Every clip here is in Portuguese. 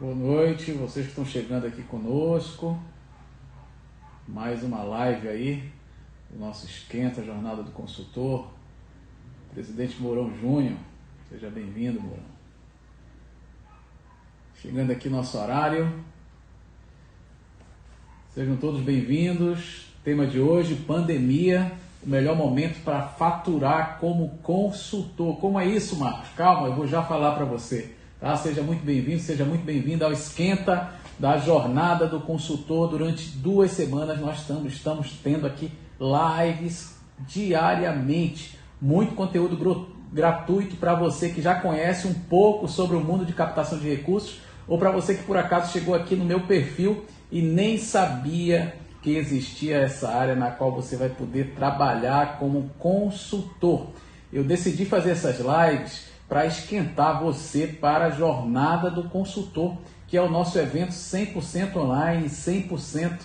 Boa noite, vocês que estão chegando aqui conosco. Mais uma live aí, o nosso Esquenta, Jornada do Consultor. Presidente Mourão Júnior, seja bem-vindo, Mourão. Chegando aqui nosso horário. Sejam todos bem-vindos. Tema de hoje, pandemia, o melhor momento para faturar como consultor. Como é isso, Marcos? Calma, eu vou já falar para você. Tá? Seja muito bem-vindo, seja muito bem-vindo ao Esquenta da Jornada do Consultor. Durante 2 semanas nós estamos tendo aqui lives diariamente. Muito conteúdo gratuito para você que já conhece um pouco sobre o mundo de captação de recursos ou para você que por acaso chegou aqui no meu perfil e nem sabia que existia essa área na qual você vai poder trabalhar como consultor. Eu decidi fazer essas lives para esquentar você para a Jornada do Consultor, que é o nosso evento 100% online, 100%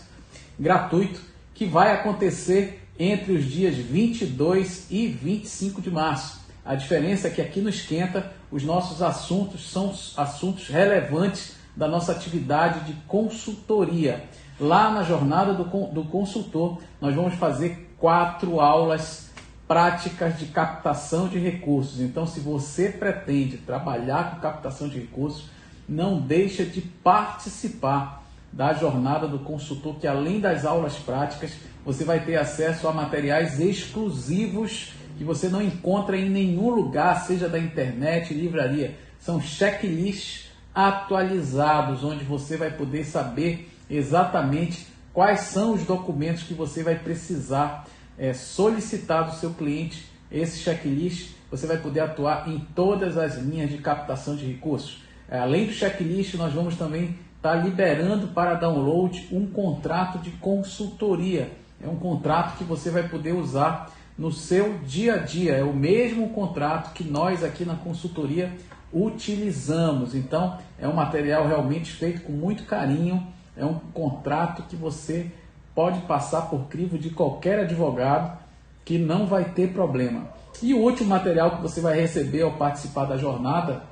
gratuito, que vai acontecer entre os dias 22 e 25 de março. A diferença é que aqui no Esquenta, os nossos assuntos são assuntos relevantes da nossa atividade de consultoria. Lá na Jornada do Consultor, nós vamos fazer 4 aulas práticas de captação de recursos. Então, se você pretende trabalhar com captação de recursos, não deixa de participar da Jornada do Consultor, que além das aulas práticas, você vai ter acesso a materiais exclusivos que você não encontra em nenhum lugar, seja da internet, livraria. São checklists atualizados, onde você vai poder saber exatamente quais são os documentos que você vai precisar solicitar do seu cliente. Esse checklist, você vai poder atuar em todas as linhas de captação de recursos. Além do checklist, nós vamos também estar liberando para download um contrato de consultoria. É um contrato que você vai poder usar no seu dia a dia. É o mesmo contrato que nós aqui na consultoria utilizamos. Então, é um material realmente feito com muito carinho. É um contrato que você pode passar por crivo de qualquer advogado que não vai ter problema. E o último material que você vai receber ao participar da jornada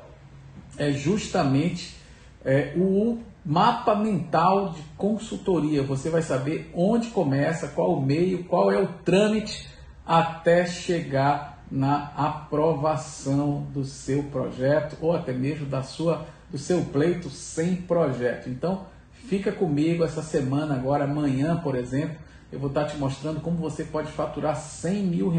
é justamente o mapa mental de consultoria. Você vai saber onde começa, qual o meio, qual é o trâmite até chegar na aprovação do seu projeto ou até mesmo do seu pleito sem projeto. Então, fica comigo essa semana agora, amanhã, por exemplo, eu vou estar te mostrando como você pode faturar R$100 mil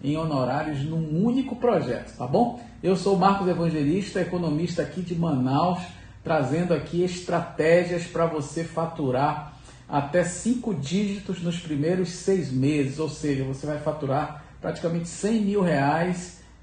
em honorários num único projeto, tá bom? Eu sou o Marcos Evangelista, economista aqui de Manaus, trazendo aqui estratégias para você faturar até 5 dígitos nos primeiros 6 meses, ou seja, você vai faturar praticamente R$100 mil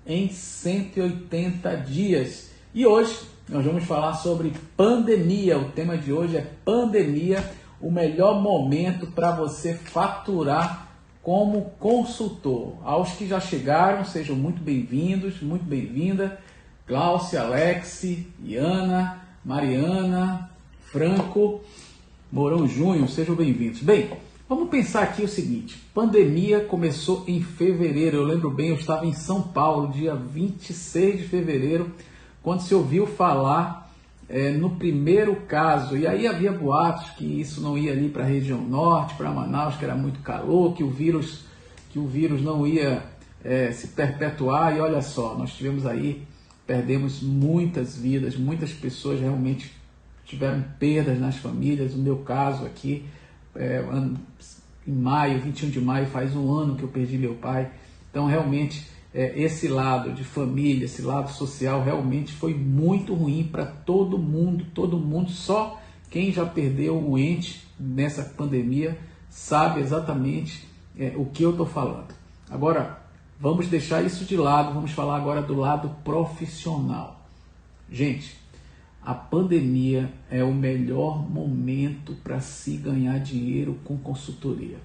em 180 dias. E hoje nós vamos falar sobre pandemia. O tema de hoje é pandemia, o melhor momento para você faturar como consultor. Aos que já chegaram, sejam muito bem-vindos, muito bem-vinda. Glaucia, Alexi, Iana, Mariana, Franco, Mourão Júnior, sejam bem-vindos. Bem, vamos pensar aqui o seguinte, pandemia começou em fevereiro. Eu lembro bem, eu estava em São Paulo, dia 26 de fevereiro, quando se ouviu falar no primeiro caso, e aí havia boatos que isso não ia ali para a região norte, para Manaus, que era muito calor, que o vírus não ia se perpetuar, e olha só, nós tivemos aí, perdemos muitas vidas, muitas pessoas realmente tiveram perdas nas famílias. O meu caso aqui, em maio, 21 de maio, faz 1 ano que eu perdi meu pai, então realmente esse lado de família, esse lado social realmente foi muito ruim para todo mundo. Só quem já perdeu um ente nessa pandemia sabe exatamente o que eu estou falando. Agora, vamos deixar isso de lado, vamos falar agora do lado profissional. Gente, a pandemia é o melhor momento para se ganhar dinheiro com consultoria.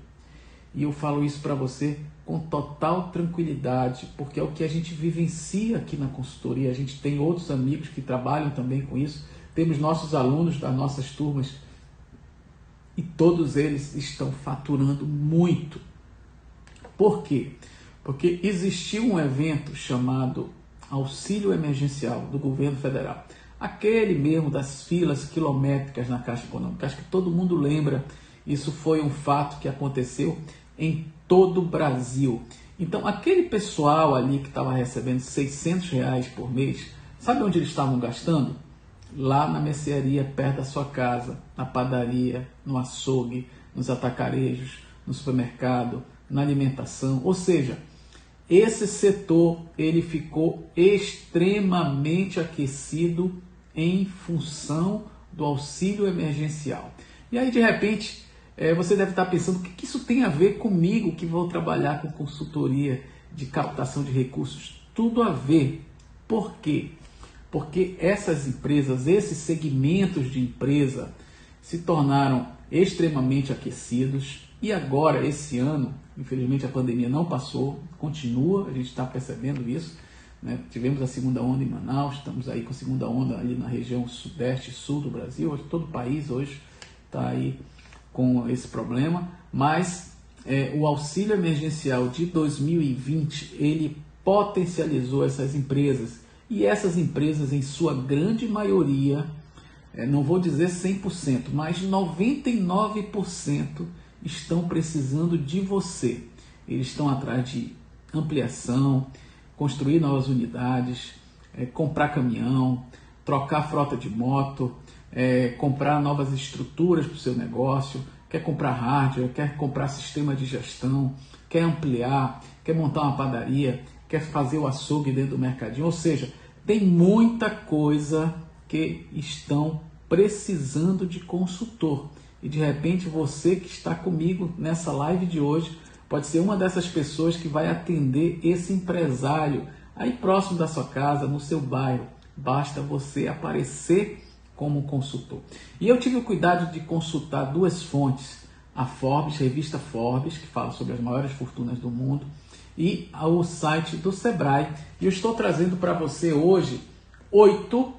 E eu falo isso para você com total tranquilidade, porque é o que a gente vivencia aqui na consultoria. A gente tem outros amigos que trabalham também com isso, temos nossos alunos das nossas turmas e todos eles estão faturando muito. Por quê? Porque existiu um evento chamado Auxílio Emergencial do Governo Federal. aquele mesmo das filas quilométricas na Caixa Econômica. Acho que todo mundo lembra, isso foi um fato que aconteceu em todo o Brasil. Então, aquele pessoal ali que estava recebendo R$ 600 por mês, sabe onde eles estavam gastando? Lá na mercearia, perto da sua casa, na padaria, no açougue, nos atacarejos, no supermercado, na alimentação. Ou seja, esse setor ele ficou extremamente aquecido em função do auxílio emergencial. E aí, de repente, você deve estar pensando, o que isso tem a ver comigo que vou trabalhar com consultoria de captação de recursos? Tudo a ver. Por quê? Porque essas empresas, esses segmentos de empresa se tornaram extremamente aquecidos e agora, esse ano, infelizmente a pandemia não passou, continua, a gente está percebendo isso, né? Tivemos a segunda onda em Manaus, estamos aí com a segunda onda ali na região sudeste e sul do Brasil, todo o país hoje está aí com esse problema, mas o auxílio emergencial de 2020, ele potencializou essas empresas, e essas empresas, em sua grande maioria, não vou dizer 100%, mas 99% estão precisando de você. Eles estão atrás de ampliação, construir novas unidades, comprar caminhão, trocar frota de moto, comprar novas estruturas para o seu negócio, quer comprar hardware, quer comprar sistema de gestão, quer ampliar, quer montar uma padaria, quer fazer o açougue dentro do mercadinho. Ou seja, tem muita coisa que estão precisando de consultor. E de repente você que está comigo nessa live de hoje pode ser uma dessas pessoas que vai atender esse empresário aí próximo da sua casa, no seu bairro. Basta você aparecer como consultor. E eu tive o cuidado de consultar duas fontes, a Forbes, revista Forbes, que fala sobre as maiores fortunas do mundo, e o site do Sebrae. E eu estou trazendo para você hoje 8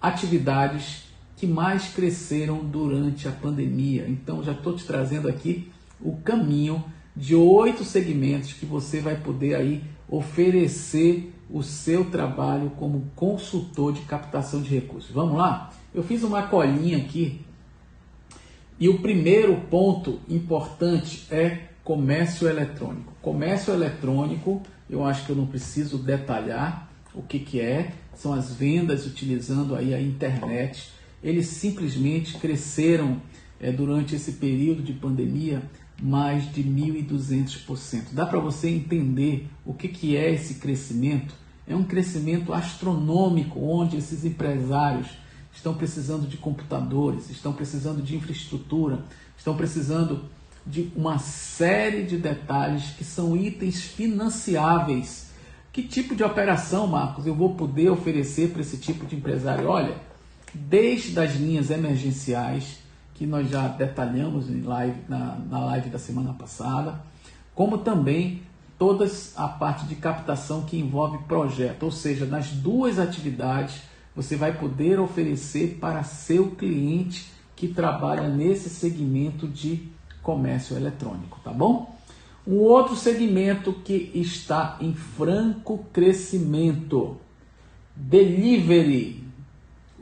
atividades que mais cresceram durante a pandemia. Então já estou te trazendo aqui o caminho de 8 segmentos que você vai poder aí oferecer o seu trabalho como consultor de captação de recursos. Vamos lá? Eu fiz uma colinha aqui e o primeiro ponto importante é comércio eletrônico. Comércio eletrônico, eu acho que eu não preciso detalhar o que é. São as vendas utilizando aí a internet. Eles simplesmente cresceram durante esse período de pandemia mais de 1.200%. Dá para você entender o que é esse crescimento? É um crescimento astronômico, onde esses empresários estão precisando de computadores, estão precisando de infraestrutura, estão precisando de uma série de detalhes que são itens financiáveis. Que tipo de operação, Marcos, eu vou poder oferecer para esse tipo de empresário? Olha, desde as linhas emergenciais, que nós já detalhamos na live da semana passada, como também toda a parte de captação que envolve projeto, ou seja, nas duas atividades você vai poder oferecer para seu cliente que trabalha nesse segmento de comércio eletrônico, tá bom? Um outro segmento que está em franco crescimento, delivery.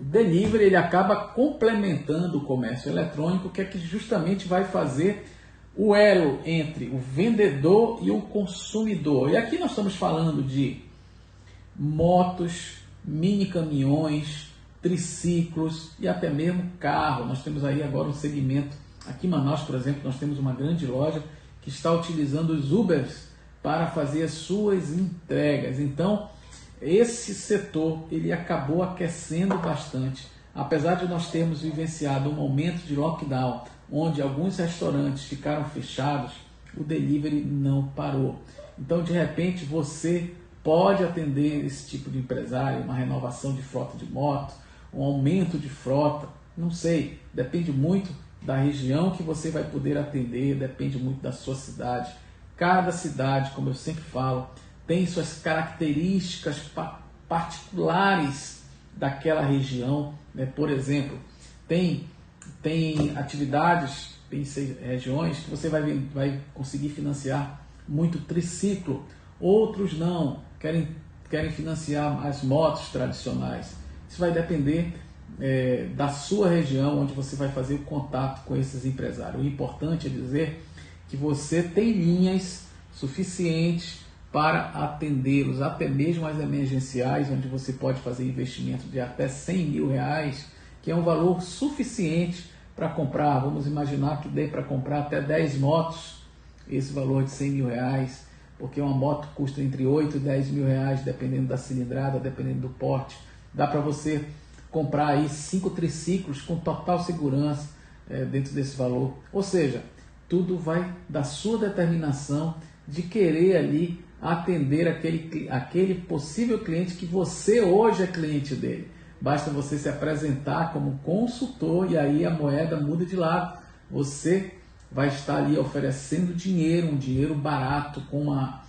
O delivery ele acaba complementando o comércio eletrônico, que é que justamente vai fazer o elo entre o vendedor e o consumidor. E aqui nós estamos falando de motos, mini caminhões, triciclos e até mesmo carro. Nós temos aí agora um segmento, aqui em Manaus, por exemplo, nós temos uma grande loja que está utilizando os Ubers para fazer as suas entregas. Então, esse setor ele acabou aquecendo bastante. Apesar de nós termos vivenciado um momento de lockdown, onde alguns restaurantes ficaram fechados, o delivery não parou. Então, de repente, você pode atender esse tipo de empresário, uma renovação de frota de moto, um aumento de frota, não sei, depende muito da região que você vai poder atender, depende muito da sua cidade. Cada cidade, como eu sempre falo, tem suas características particulares daquela região, né? Por exemplo, tem atividades, tem regiões que você vai conseguir financiar muito triciclo, outros não, querem financiar as motos tradicionais. Isso vai depender da sua região, onde você vai fazer o contato com esses empresários. O importante é dizer que você tem linhas suficientes para atendê-los, até mesmo as emergenciais, onde você pode fazer investimento de até R$100.000, que é um valor suficiente para comprar. Vamos imaginar que dê para comprar até 10 motos, esse valor de R$100.000, porque uma moto custa entre R$8 e R$10.000, dependendo da cilindrada, dependendo do porte. Dá para você comprar aí 5 triciclos com total segurança dentro desse valor. Ou seja, tudo vai da sua determinação de querer ali atender aquele possível cliente que você hoje é cliente dele. Basta você se apresentar como consultor e aí a moeda muda de lado. Você vai estar ali oferecendo dinheiro, um dinheiro barato, com uma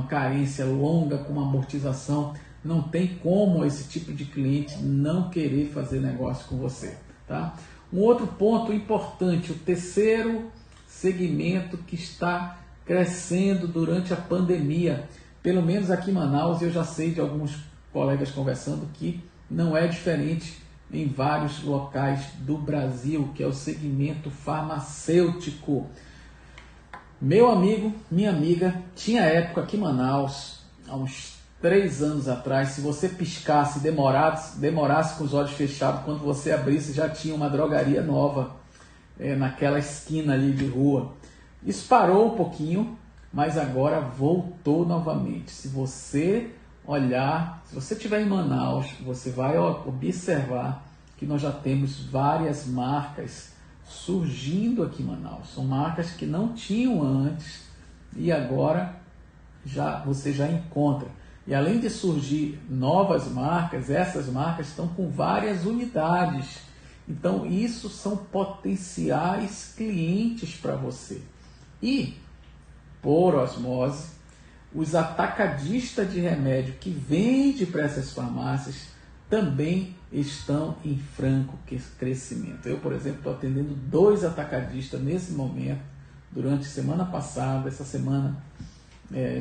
carência longa, com uma amortização. Não tem como esse tipo de cliente não querer fazer negócio com você, tá? Um outro ponto importante, o terceiro segmento que está crescendo durante a pandemia, pelo menos aqui em Manaus, eu já sei de alguns colegas conversando que não é diferente em vários locais do Brasil, que é o segmento farmacêutico. Meu amigo, minha amiga, tinha época aqui em Manaus, há uns 3 anos atrás, se você piscasse, demorasse com os olhos fechados, quando você abrisse já tinha uma drogaria nova naquela esquina ali de rua. Isso parou um pouquinho, mas agora voltou novamente. Se você olhar, se você estiver em Manaus, você vai observar que nós já temos várias marcas surgindo aqui em Manaus. São marcas que não tinham antes e agora você já encontra. E além de surgir novas marcas, essas marcas estão com várias unidades. Então isso são potenciais clientes para você. E, por osmose, os atacadistas de remédio que vendem para essas farmácias também estão em franco crescimento. Eu, por exemplo, estou atendendo 2 atacadistas nesse momento, durante a semana passada. Essa semana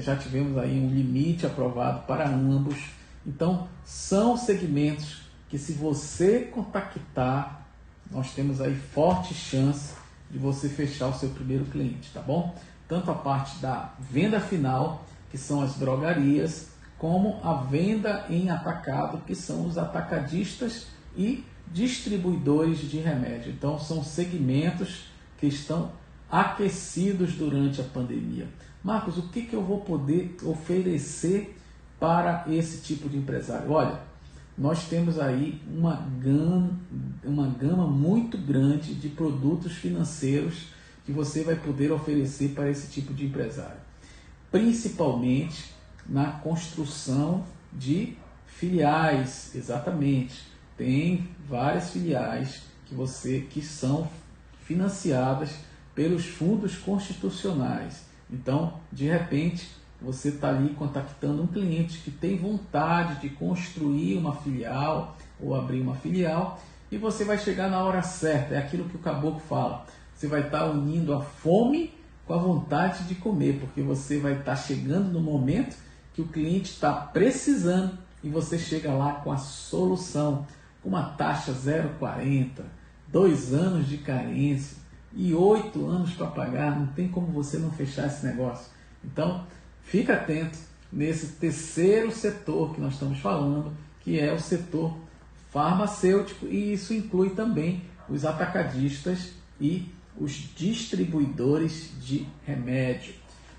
já tivemos aí um limite aprovado para ambos. Então, são segmentos que, se você contactar, nós temos aí forte chance de você fechar o seu primeiro cliente, tá bom? Tanto a parte da venda final, que são as drogarias, como a venda em atacado, que são os atacadistas e distribuidores de remédio. Então, são segmentos que estão aquecidos durante a pandemia. Marcos, o que eu vou poder oferecer para esse tipo de empresário? Olha, nós temos aí uma gama muito grande de produtos financeiros que você vai poder oferecer para esse tipo de empresário, principalmente na construção de filiais. Exatamente, tem várias filiais que são financiadas pelos fundos constitucionais. Então, de repente, você está ali contactando um cliente que tem vontade de construir uma filial ou abrir uma filial, e você vai chegar na hora certa. É aquilo que o caboclo fala. Você vai estar unindo a fome com a vontade de comer, porque você vai estar chegando no momento que o cliente está precisando e você chega lá com a solução, com uma taxa 0,40, 2 anos de carência e 8 anos para pagar. Não tem como você não fechar esse negócio. Então, fica atento nesse terceiro setor que nós estamos falando, que é o setor farmacêutico, e isso inclui também os atacadistas e os distribuidores de remédio.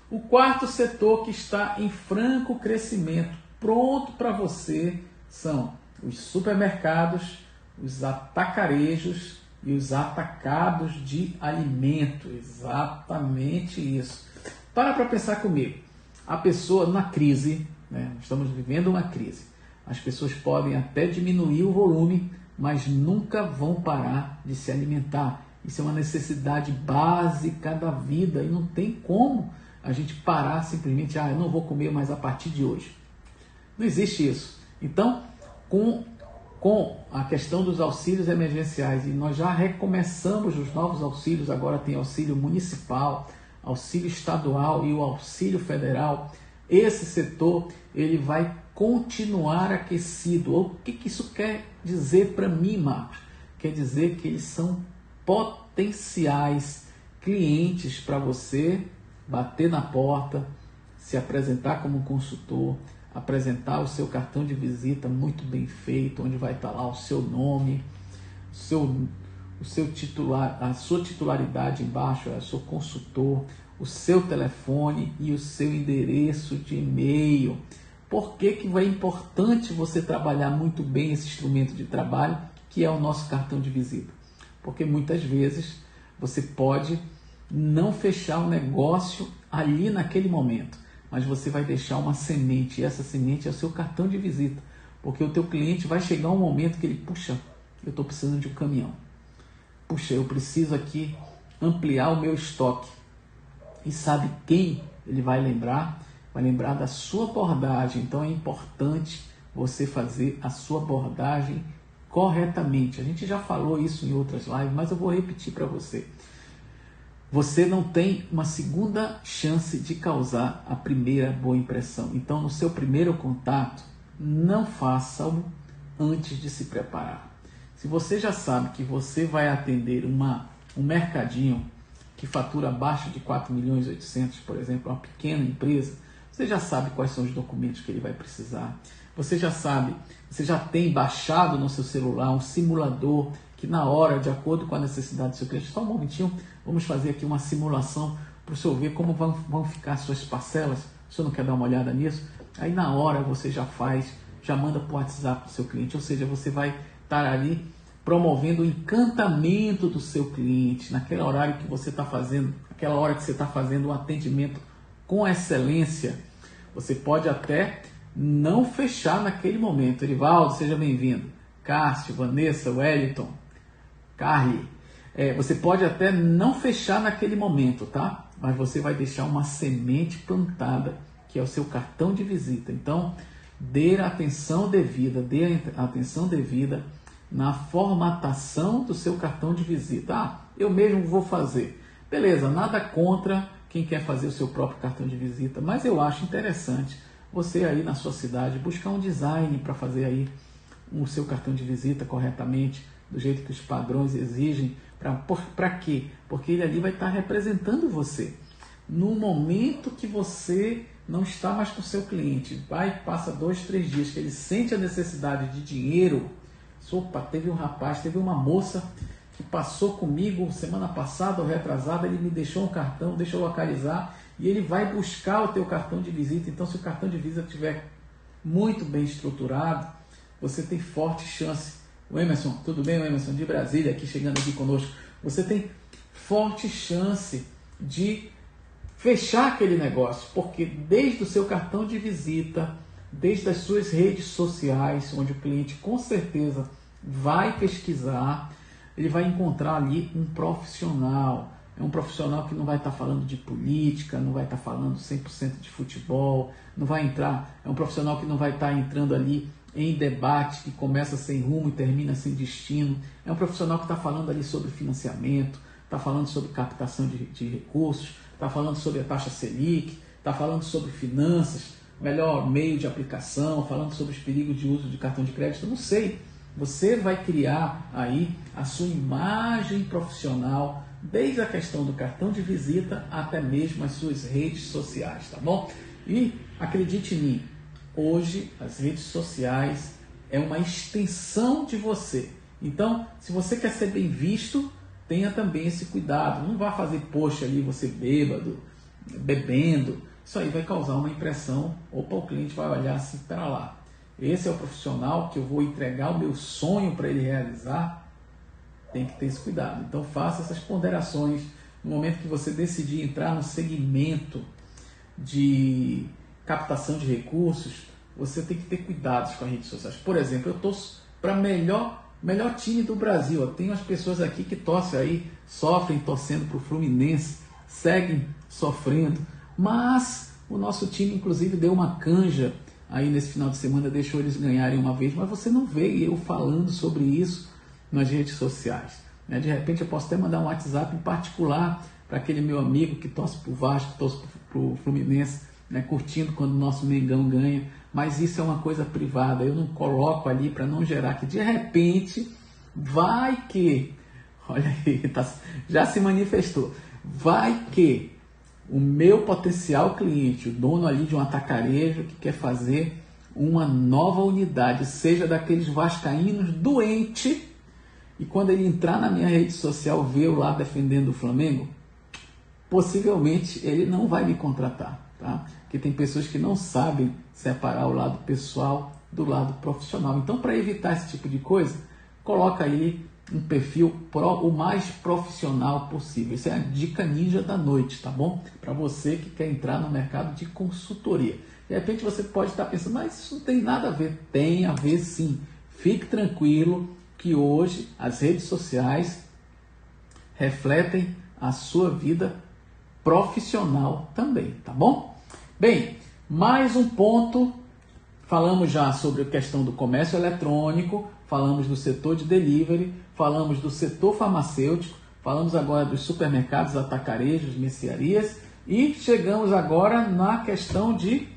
O quarto setor que está em franco crescimento, pronto para você, são os supermercados, os atacarejos e os atacados de alimento. Exatamente isso. Para pensar comigo. A pessoa na crise, né? Estamos vivendo uma crise. As pessoas podem até diminuir o volume, mas nunca vão parar de se alimentar. Isso é uma necessidade básica da vida e não tem como a gente parar simplesmente, eu não vou comer mais a partir de hoje. Não existe isso. Então, com a questão dos auxílios emergenciais, e nós já recomeçamos os novos auxílios, agora tem auxílio municipal, auxílio estadual e o auxílio federal, esse setor ele vai continuar aquecido. O que isso quer dizer para mim, Marcos? Quer dizer que eles são potenciais clientes para você bater na porta, se apresentar como consultor, apresentar o seu cartão de visita muito bem feito, onde vai estar lá o seu nome, o seu titular, a sua titularidade embaixo, eu sou consultor, o seu telefone e o seu endereço de e-mail. Por que é importante você trabalhar muito bem esse instrumento de trabalho, que é o nosso cartão de visita? Porque muitas vezes você pode não fechar o negócio ali naquele momento, mas você vai deixar uma semente, e essa semente é o seu cartão de visita, porque o teu cliente vai chegar um momento que ele, puxa, eu estou precisando de um caminhão, puxa, eu preciso aqui ampliar o meu estoque, e sabe quem ele vai lembrar? Vai lembrar da sua abordagem. Então é importante você fazer a sua abordagem corretamente. A gente já falou isso em outras lives, mas eu vou repetir para você. Você não tem uma segunda chance de causar a primeira boa impressão. Então, no seu primeiro contato, não faça-o antes de se preparar. Se você já sabe que você vai atender um mercadinho que fatura abaixo de 4.800.000, por exemplo, uma pequena empresa, você já sabe quais são os documentos que ele vai precisar. Você já sabe, você já tem baixado no seu celular um simulador que na hora, de acordo com a necessidade do seu cliente, só um momentinho, vamos fazer aqui uma simulação para o senhor ver como vão ficar as suas parcelas. O senhor não quer dar uma olhada nisso? Aí na hora você já faz, já manda para o WhatsApp do seu cliente, ou seja, você vai estar ali promovendo o encantamento do seu cliente, naquele horário que você está fazendo, aquela hora que você está fazendo um atendimento com excelência. Você pode até não fechar naquele momento. Erivaldo, seja bem-vindo. Cássio, Vanessa, Wellington, Carly. Você pode até não fechar naquele momento, tá? Mas você vai deixar uma semente plantada, que é o seu cartão de visita. Então, dê a atenção devida, na formatação do seu cartão de visita. Eu mesmo vou fazer. Beleza, nada contra quem quer fazer o seu próprio cartão de visita, mas eu acho interessante você aí na sua cidade buscar um design para fazer aí o seu cartão de visita corretamente, do jeito que os padrões exigem. Para quê? Porque ele ali vai estar representando você. No momento que você não está mais com o seu cliente, passa 2, 3 dias que ele sente a necessidade de dinheiro. Opa, teve uma moça que passou comigo semana passada ou retrasada, ele me deixou um cartão, deixa eu localizar, e ele vai buscar o teu cartão de visita. Então, se o cartão de visita estiver muito bem estruturado, você tem forte chance. O Emerson, tudo bem, o Emerson de Brasília, aqui chegando aqui conosco. Você tem forte chance de fechar aquele negócio, porque desde o seu cartão de visita, desde as suas redes sociais, onde o cliente com certeza vai pesquisar, ele vai encontrar ali um profissional. É um profissional que não vai estar falando de política, não vai estar falando 100% de futebol, não vai entrar, é um profissional que não vai estar entrando ali em debate que começa sem rumo e termina sem destino. É um profissional que está falando ali sobre financiamento, está falando sobre captação de recursos, está falando sobre a taxa Selic, está falando sobre finanças, melhor meio de aplicação, falando sobre os perigos de uso de cartão de crédito. Eu não sei, você vai criar aí a sua imagem profissional, desde a questão do cartão de visita até mesmo as suas redes sociais, tá bom? E acredite em mim, hoje as redes sociais é uma extensão de você. Então, se você quer ser bem visto, tenha também esse cuidado. Não vá fazer post ali, você bêbado, bebendo. Isso aí vai causar uma impressão. Opa, o cliente vai olhar assim, espera lá. Esse é o profissional que eu vou entregar o meu sonho para ele realizar. Tem que ter esse cuidado. Então faça essas ponderações no momento que você decidir entrar no segmento de captação de recursos. Você tem que ter cuidados com as redes sociais. Por exemplo, eu torço para melhor time do Brasil. Eu tenho as pessoas aqui que torcem aí, sofrem torcendo para o Fluminense, seguem sofrendo, mas o nosso time inclusive deu uma canja aí nesse final de semana, deixou eles ganharem uma vez, mas você não vê eu falando sobre isso nas redes sociais. De repente eu posso até mandar um WhatsApp em particular para aquele meu amigo que torce para o Vasco, que torce para o Fluminense, né, curtindo quando o nosso Mengão ganha, mas isso é uma coisa privada, eu não coloco ali para não gerar que de repente vai que, olha aí, já se manifestou, vai que o meu potencial cliente, o dono ali de um atacarejo que quer fazer uma nova unidade, seja daqueles vascaínos doente, e quando ele entrar na minha rede social, ver eu lá defendendo o Flamengo, possivelmente ele não vai me contratar, tá? Porque tem pessoas que não sabem separar o lado pessoal do lado profissional. Então, para evitar esse tipo de coisa, coloca aí um perfil o mais profissional possível. Isso é a dica ninja da noite, tá bom? Para você que quer entrar no mercado de consultoria. De repente você pode estar pensando, mas isso não tem nada a ver. Tem a ver sim. Fique tranquilo que hoje as redes sociais refletem a sua vida profissional também, tá bom? Bem, mais um ponto. Falamos já sobre a questão do comércio eletrônico, falamos do setor de delivery, falamos do setor farmacêutico, falamos agora dos supermercados, atacarejos, mercearias e chegamos agora na questão de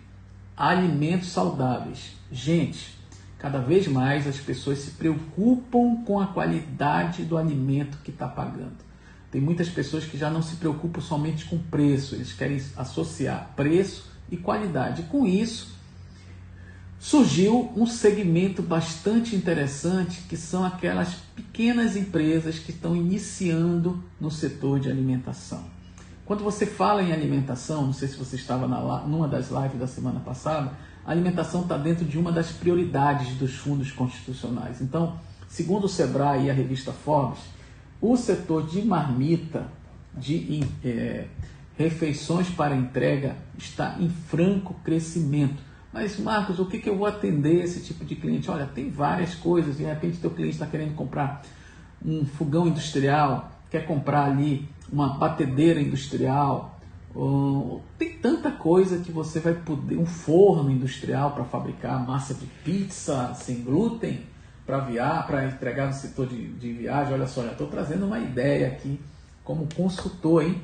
alimentos saudáveis. Gente, cada vez mais as pessoas se preocupam com a qualidade do alimento que está pagando. Tem muitas pessoas que já não se preocupam somente com preço, eles querem associar preço e qualidade. Com isso, surgiu um segmento bastante interessante, que são aquelas pequenas empresas que estão iniciando no setor de alimentação. Quando você fala em alimentação, não sei se você estava numa das lives da semana passada, a alimentação está dentro de uma das prioridades dos fundos constitucionais. Então, segundo o Sebrae e a revista Forbes, o setor de marmita, de refeições para entrega, está em franco crescimento. Mas, Marcos, o que eu vou atender esse tipo de cliente? Olha, tem várias coisas. De repente, teu cliente está querendo comprar um fogão industrial, quer comprar ali uma batedeira industrial. Tem tanta coisa que você vai poder... Um forno industrial para fabricar massa de pizza sem glúten para entregar no setor de viagem. Olha só, já estou trazendo uma ideia aqui como consultor, hein?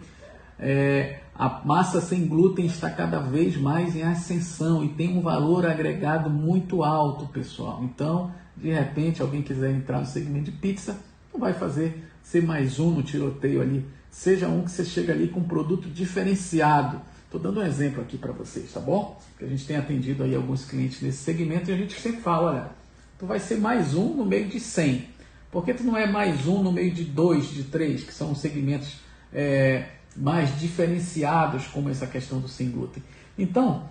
A massa sem glúten está cada vez mais em ascensão e tem um valor agregado muito alto, pessoal. Então, de repente, alguém quiser entrar no segmento de pizza, não vai fazer ser mais um no tiroteio ali. Seja um que você chega ali com um produto diferenciado. Estou dando um exemplo aqui para vocês, tá bom? Que a gente tem atendido aí alguns clientes nesse segmento e a gente sempre fala, olha, tu vai ser mais um no meio de 100. Por que tu não é mais um no meio de 2, de 3, que são segmentos mais diferenciados, como essa questão do sem glúten? Então,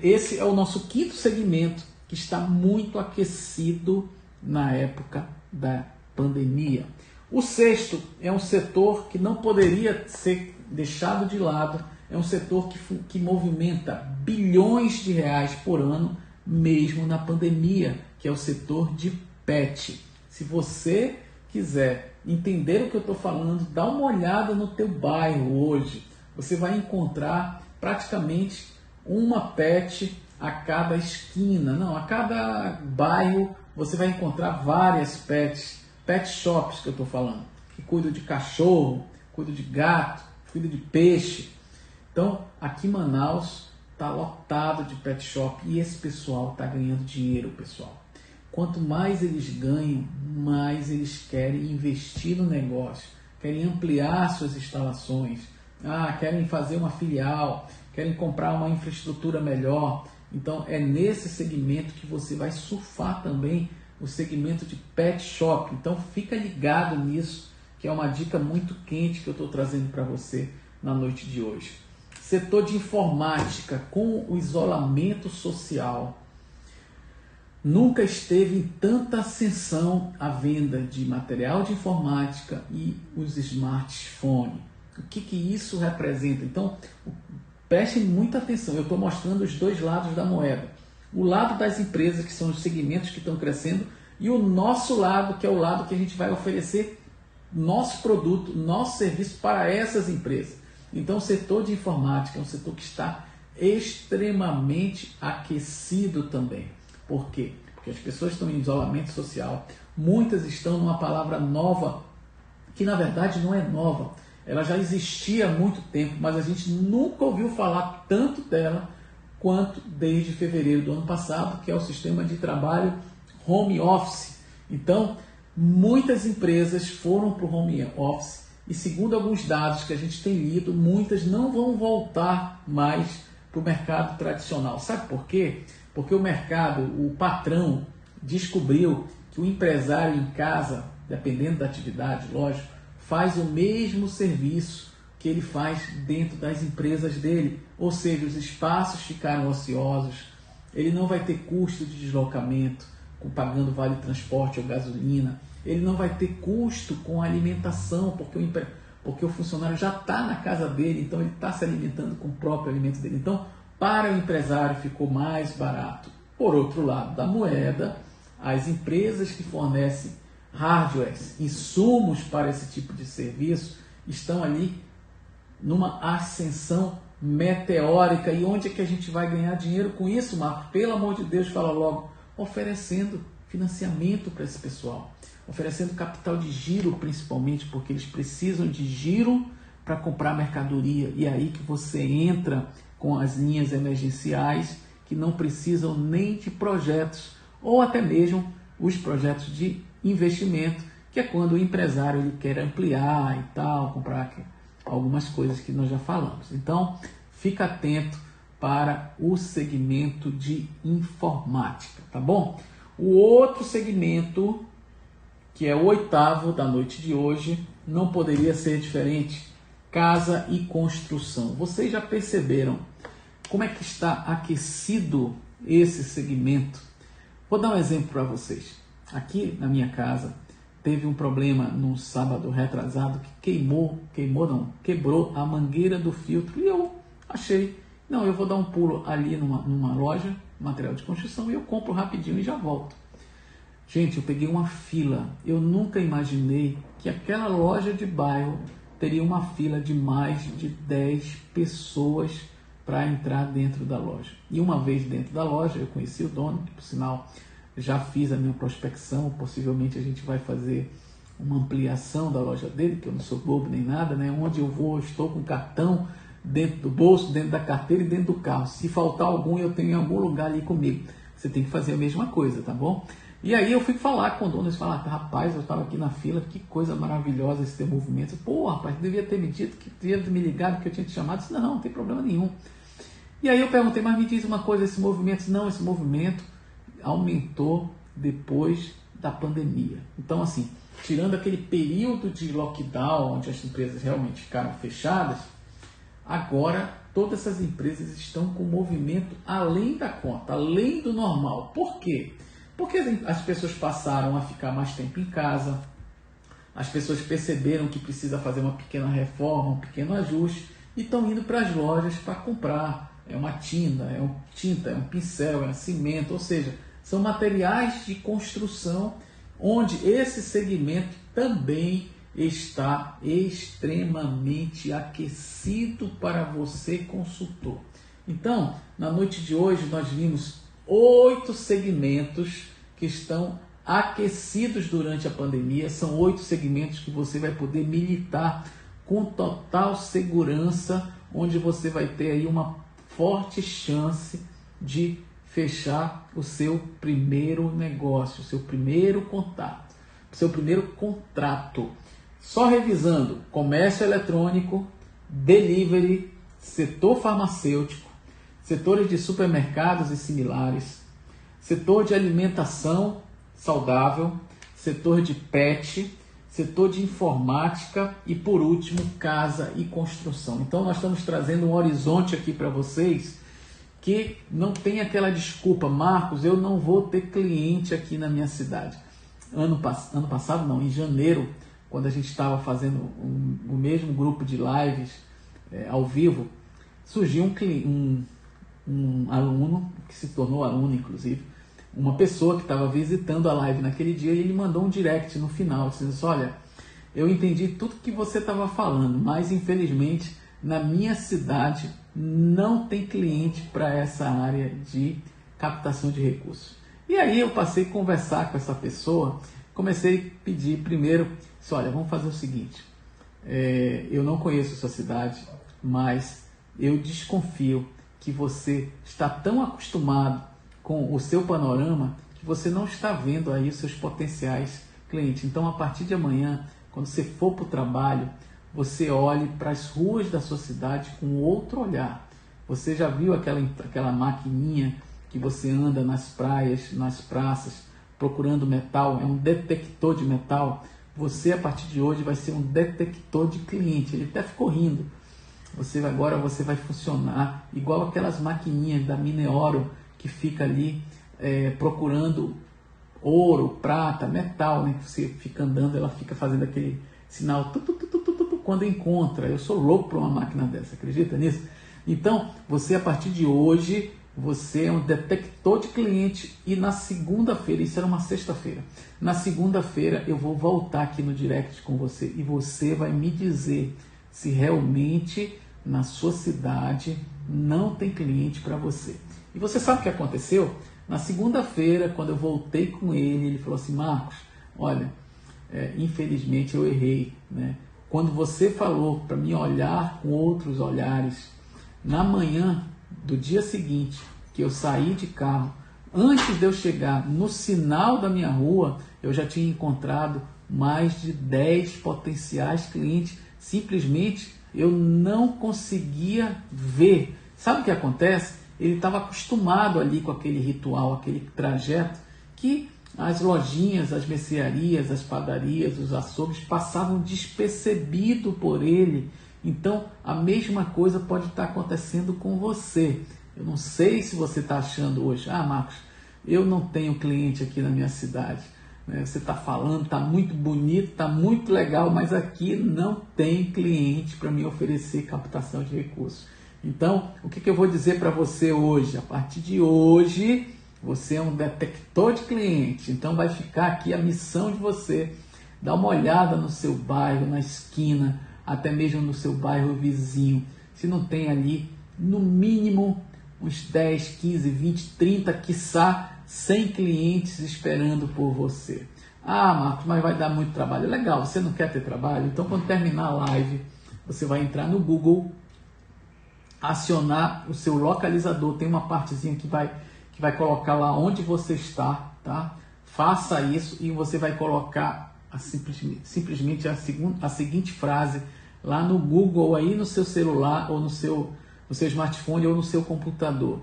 esse é o nosso quinto segmento que está muito aquecido na época da pandemia. O sexto é um setor que não poderia ser deixado de lado, é um setor que movimenta bilhões de reais por ano, mesmo na pandemia, que é o setor de pet. Se você quiser entender o que eu estou falando, dá uma olhada no teu bairro hoje. Você vai encontrar praticamente uma pet a cada esquina. Não, a cada bairro você vai encontrar várias pet shops que eu estou falando, que cuidam de cachorro, cuidam de gato, cuidam de peixe. Então, aqui em Manaus está lotado de pet shop e esse pessoal está ganhando dinheiro, pessoal. Quanto mais eles ganham, mais eles querem investir no negócio, querem ampliar suas instalações, querem fazer uma filial, querem comprar uma infraestrutura melhor. Então é nesse segmento que você vai surfar também o segmento de pet shop. Então fica ligado nisso, que é uma dica muito quente que eu estou trazendo para você na noite de hoje. Setor de informática, com o isolamento social, nunca esteve em tanta ascensão a venda de material de informática e os smartphones. O que isso representa? Então, prestem muita atenção. Eu estou mostrando os dois lados da moeda. O lado das empresas, que são os segmentos que estão crescendo, e o nosso lado, que é o lado que a gente vai oferecer nosso produto, nosso serviço para essas empresas. Então, o setor de informática é um setor que está extremamente aquecido também. Por quê? Porque as pessoas estão em isolamento social, muitas estão numa palavra nova, que na verdade não é nova, ela já existia há muito tempo, mas a gente nunca ouviu falar tanto dela quanto desde fevereiro do ano passado, que é o sistema de trabalho home office. Então, muitas empresas foram para o home office e, segundo alguns dados que a gente tem lido, muitas não vão voltar mais para o mercado tradicional. Sabe por quê? Porque o mercado, o patrão, descobriu que o empresário em casa, dependendo da atividade, lógico, faz o mesmo serviço que ele faz dentro das empresas dele. Ou seja, os espaços ficaram ociosos, ele não vai ter custo de deslocamento, pagando vale transporte ou gasolina, ele não vai ter custo com alimentação, porque o funcionário já está na casa dele, então ele está se alimentando com o próprio alimento dele. Então, para o empresário ficou mais barato. Por outro lado da moeda, as empresas que fornecem hardwares, insumos para esse tipo de serviço, estão ali numa ascensão meteórica. E onde é que a gente vai ganhar dinheiro com isso, Marco? Pelo amor de Deus, fala logo. Oferecendo financiamento para esse pessoal, oferecendo capital de giro, principalmente porque eles precisam de giro para comprar mercadoria. E é aí que você entra com as linhas emergenciais, que não precisam nem de projetos, ou até mesmo os projetos de investimento, que é quando o empresário ele quer ampliar e tal, comprar algumas coisas que nós já falamos. Então, fica atento para o segmento de informática, tá bom? O outro segmento, que é o 8º da noite de hoje, não poderia ser diferente: casa e construção. Vocês já perceberam como é que está aquecido esse segmento? Vou dar um exemplo para vocês. Aqui na minha casa teve um problema num sábado retrasado que quebrou a mangueira do filtro, e eu achei, não, eu vou dar um pulo ali numa loja, material de construção, e eu compro rapidinho e já volto. Gente, eu peguei uma fila. Eu nunca imaginei que aquela loja de bairro teria uma fila de mais de 10 pessoas para entrar dentro da loja. E uma vez dentro da loja, eu conheci o dono, que por sinal já fiz a minha prospecção, possivelmente a gente vai fazer uma ampliação da loja dele, que eu não sou bobo nem nada, né? Onde eu vou, eu estou com cartão dentro do bolso, dentro da carteira e dentro do carro. Se faltar algum, eu tenho em algum lugar ali comigo. Você tem que fazer a mesma coisa, tá bom? E aí eu fui falar com o dono, eles falaram, rapaz, eu estava aqui na fila, que coisa maravilhosa esse teu movimento. Pô, rapaz, devia ter me dito, que devia ter me ligado, que eu tinha te chamado. Eu disse, não tem problema nenhum. E aí eu perguntei, mas me diz uma coisa, esse movimento? Não, esse movimento aumentou depois da pandemia. Então, assim, tirando aquele período de lockdown, onde as empresas realmente ficaram fechadas, agora todas essas empresas estão com movimento além da conta, além do normal. Por quê? Porque as pessoas passaram a ficar mais tempo em casa, as pessoas perceberam que precisa fazer uma pequena reforma, um pequeno ajuste, e estão indo para as lojas para comprar. É uma tinta, é um pincel, é um cimento, ou seja, são materiais de construção, onde esse segmento também está extremamente aquecido para você, consultor. Então, na noite de hoje, nós vimos 8 segmentos que estão aquecidos durante a pandemia. São 8 segmentos que você vai poder militar com total segurança, onde você vai ter aí uma forte chance de fechar o seu primeiro negócio, o seu primeiro contato, o seu primeiro contrato. Só revisando: comércio eletrônico, delivery, setor farmacêutico, setores de supermercados e similares, setor de alimentação saudável, setor de pet, setor de informática e, por último, casa e construção. Então, nós estamos trazendo um horizonte aqui para vocês que não tem aquela desculpa, Marcos, eu não vou ter cliente aqui na minha cidade. Ano passado, não, em janeiro, quando a gente estava fazendo o mesmo grupo de lives ao vivo, surgiu um aluno, que se tornou aluno, inclusive, uma pessoa que estava visitando a live naquele dia, e ele mandou um direct no final, dizendo assim, olha, eu entendi tudo que você estava falando, mas infelizmente na minha cidade não tem cliente para essa área de captação de recursos. E aí eu passei a conversar com essa pessoa, comecei a pedir primeiro, disse, olha, vamos fazer o seguinte, eu não conheço a sua cidade, mas eu desconfio que você está tão acostumado com o seu panorama que você não está vendo aí os seus potenciais clientes. Então, a partir de amanhã, quando você for para o trabalho, você olhe para as ruas da sua cidade com outro olhar. Você já viu aquela maquininha que você anda nas praias, nas praças, procurando metal? É um detector de metal. Você, a partir de hoje, vai ser um detector de cliente. Ele até ficou rindo. Agora você vai funcionar igual aquelas maquininhas da Mineoro que fica ali procurando ouro, prata, metal, né? Você fica andando, ela fica fazendo aquele sinal quando encontra. Eu sou louco para uma máquina dessa, acredita nisso? Então, você, a partir de hoje, você é um detector de cliente. E na segunda-feira, isso era uma sexta-feira, na segunda-feira eu vou voltar aqui no direct com você e você vai me dizer se realmente na sua cidade não tem cliente para você. E você sabe o que aconteceu? Na segunda-feira, quando eu voltei com ele falou assim: Marcos, olha, infelizmente eu errei, né? Quando você falou para mim olhar com outros olhares, na manhã do dia seguinte, que eu saí de carro, antes de eu chegar no sinal da minha rua, eu já tinha encontrado mais de 10 potenciais clientes. Simplesmente eu não conseguia ver. Sabe o que acontece? Ele estava acostumado ali com aquele ritual, aquele trajeto que as lojinhas, as mercearias, as padarias, os açougues passavam despercebido por ele. Então, a mesma coisa pode estar acontecendo com você. Eu não sei se você está achando hoje: ah, Marcos, eu não tenho cliente aqui na minha cidade. Você está falando, está muito bonito, está muito legal, mas aqui não tem cliente para me oferecer captação de recursos. Então, o que eu vou dizer para você hoje? A partir de hoje, você é um detector de cliente. Então, vai ficar aqui a missão de você dar uma olhada no seu bairro, na esquina, até mesmo no seu bairro vizinho. Se não tem ali, no mínimo, uns 10, 15, 20, 30, quiçá 100 clientes esperando por você. Ah, Marcos, mas vai dar muito trabalho. Legal, você não quer ter trabalho? Então, quando terminar a live, você vai entrar no Google, acionar o seu localizador. Tem uma partezinha que vai colocar lá onde você está, tá? Faça isso e você vai colocar simplesmente a seguinte frase lá no Google, aí no seu celular ou no seu smartphone ou no seu computador: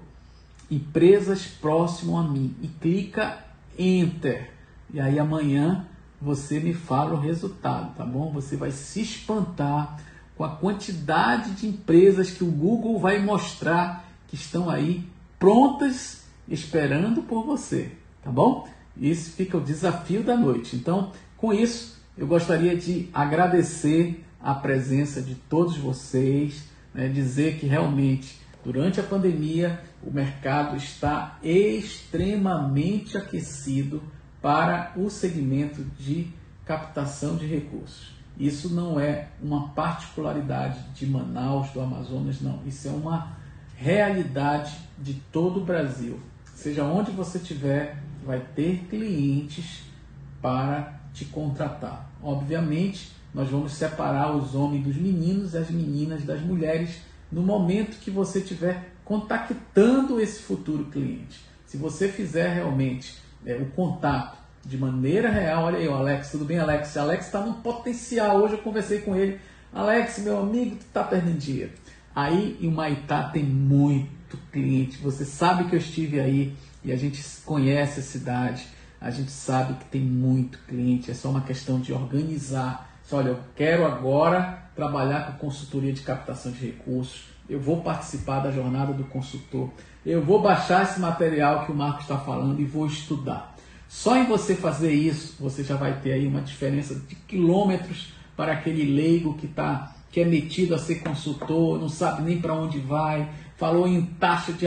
empresas próximo a mim, e clica Enter. E aí amanhã você me fala o resultado, tá bom? Você vai se espantar com a quantidade de empresas que o Google vai mostrar que estão aí prontas, esperando por você, tá bom? Esse fica o desafio da noite. Então, com isso, eu gostaria de agradecer a presença de todos vocês, né? Dizer que realmente, durante a pandemia, o mercado está extremamente aquecido para o segmento de captação de recursos. Isso não é uma particularidade de Manaus, do Amazonas, não. Isso é uma realidade de todo o Brasil. Seja onde você estiver, vai ter clientes para te contratar. Obviamente, nós vamos separar os homens dos meninos e as meninas das mulheres no momento que você estiver contactando esse futuro cliente. Se você fizer realmente o contato de maneira real, olha aí, o Alex, tudo bem, Alex? Alex está no potencial, hoje eu conversei com ele. Alex, meu amigo, tu está perdendo dinheiro. Aí em Humaitá tem muito cliente, você sabe que eu estive aí e a gente conhece a cidade, a gente sabe que tem muito cliente, é só uma questão de organizar. Olha, eu quero agora trabalhar com consultoria de captação de recursos, eu vou participar da jornada do consultor, eu vou baixar esse material que o Marcos está falando e vou estudar. Só em você fazer isso, você já vai ter aí uma diferença de quilômetros para aquele leigo que é metido a ser consultor, não sabe nem para onde vai, falou em taxa de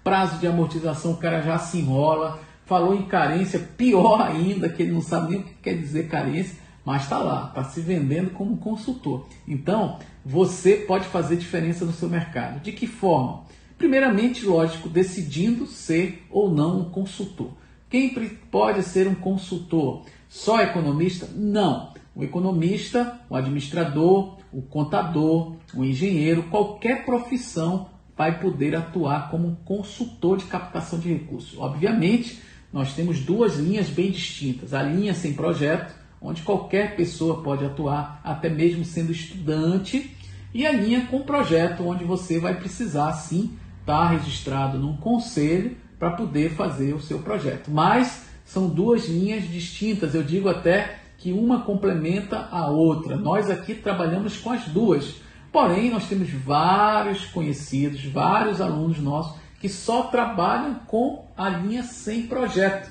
prazo de amortização, o cara já se enrola, falou em carência, pior ainda, que ele não sabe nem o que quer dizer carência, mas está lá, está se vendendo como consultor. Então, você pode fazer diferença no seu mercado. De que forma? Primeiramente, lógico, decidindo ser ou não um consultor. Quem pode ser um consultor? Só economista? Não. O economista, o administrador, o contador, o engenheiro, qualquer profissão vai poder atuar como um consultor de captação de recursos. Obviamente, nós temos duas linhas bem distintas. A linha sem projeto, onde qualquer pessoa pode atuar, até mesmo sendo estudante, e a linha com projeto, onde você vai precisar, sim, estar registrado num conselho para poder fazer o seu projeto. Mas são duas linhas distintas, eu digo até que uma complementa a outra. Nós aqui trabalhamos com as duas, porém nós temos vários conhecidos, vários alunos nossos que só trabalham com a linha sem projeto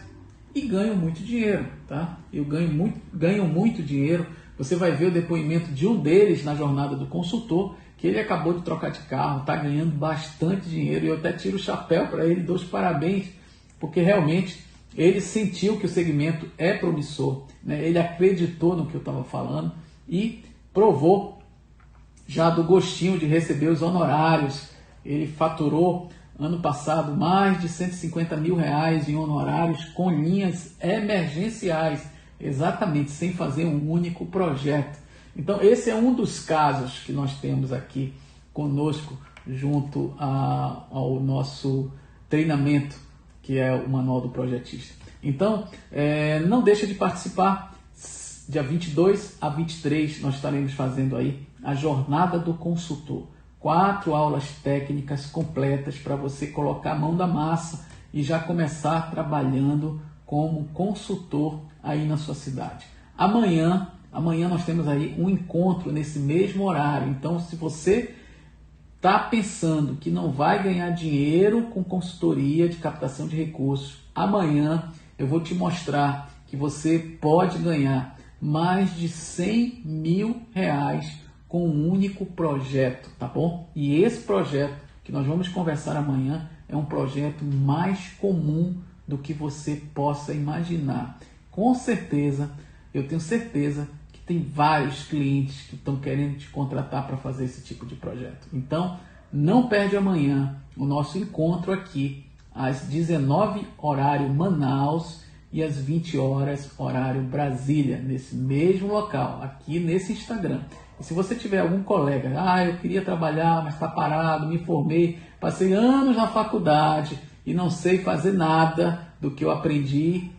e ganham muito dinheiro, tá? Ganham muito dinheiro. Você vai ver o depoimento de um deles na jornada do consultor, que ele acabou de trocar de carro, está ganhando bastante dinheiro, e eu até tiro o chapéu para ele, dou os parabéns, porque realmente ele sentiu que o segmento é promissor, né? Ele acreditou no que eu estava falando e provou já do gostinho de receber os honorários. Ele faturou ano passado mais de R$150 mil em honorários com linhas emergenciais, exatamente, sem fazer um único projeto. Então esse é um dos casos que nós temos aqui conosco junto ao nosso treinamento, que é o Manual do Projetista. Então não deixa de participar. Dia 22 a 23 nós estaremos fazendo aí a Jornada do Consultor. 4 aulas técnicas completas para você colocar a mão da massa e já começar trabalhando como consultor aí na sua cidade. Amanhã nós temos aí um encontro nesse mesmo horário. Então, se você está pensando que não vai ganhar dinheiro com consultoria de captação de recursos, amanhã eu vou te mostrar que você pode ganhar mais de R$100 mil com um único projeto, tá bom? E esse projeto que nós vamos conversar amanhã é um projeto mais comum do que você possa imaginar. Com certeza, eu tenho certeza que tem vários clientes que estão querendo te contratar para fazer esse tipo de projeto. Então, não perde amanhã o nosso encontro aqui às 19 horário Manaus e às 20 horas horário Brasília, nesse mesmo local, aqui nesse Instagram. E se você tiver algum colega, eu queria trabalhar, mas está parado, me formei, passei anos na faculdade e não sei fazer nada do que eu aprendi,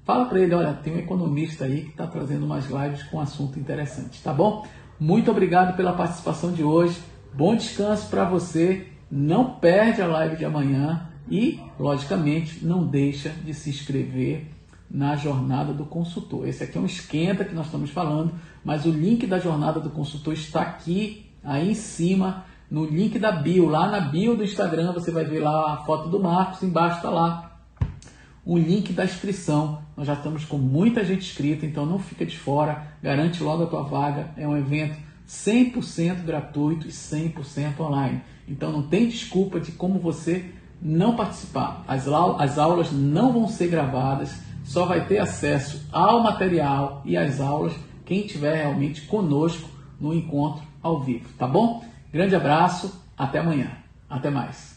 fala para ele, olha, tem um economista aí que está trazendo umas lives com assunto interessante, tá bom? Muito obrigado pela participação de hoje, bom descanso para você, não perde a live de amanhã e, logicamente, não deixa de se inscrever na Jornada do Consultor. Esse aqui é um esquenta que nós estamos falando, mas o link da Jornada do Consultor está aqui, aí em cima, no link da bio. Lá na bio do Instagram você vai ver lá a foto do Marcos, embaixo está lá o link da inscrição. Nós já estamos com muita gente inscrita, então não fica de fora, garante logo a tua vaga. É um evento 100% gratuito e 100% online. Então não tem desculpa de como você não participar. As aulas não vão ser gravadas, só vai ter acesso ao material e às aulas quem estiver realmente conosco no encontro ao vivo, tá bom? Grande abraço, até amanhã, até mais.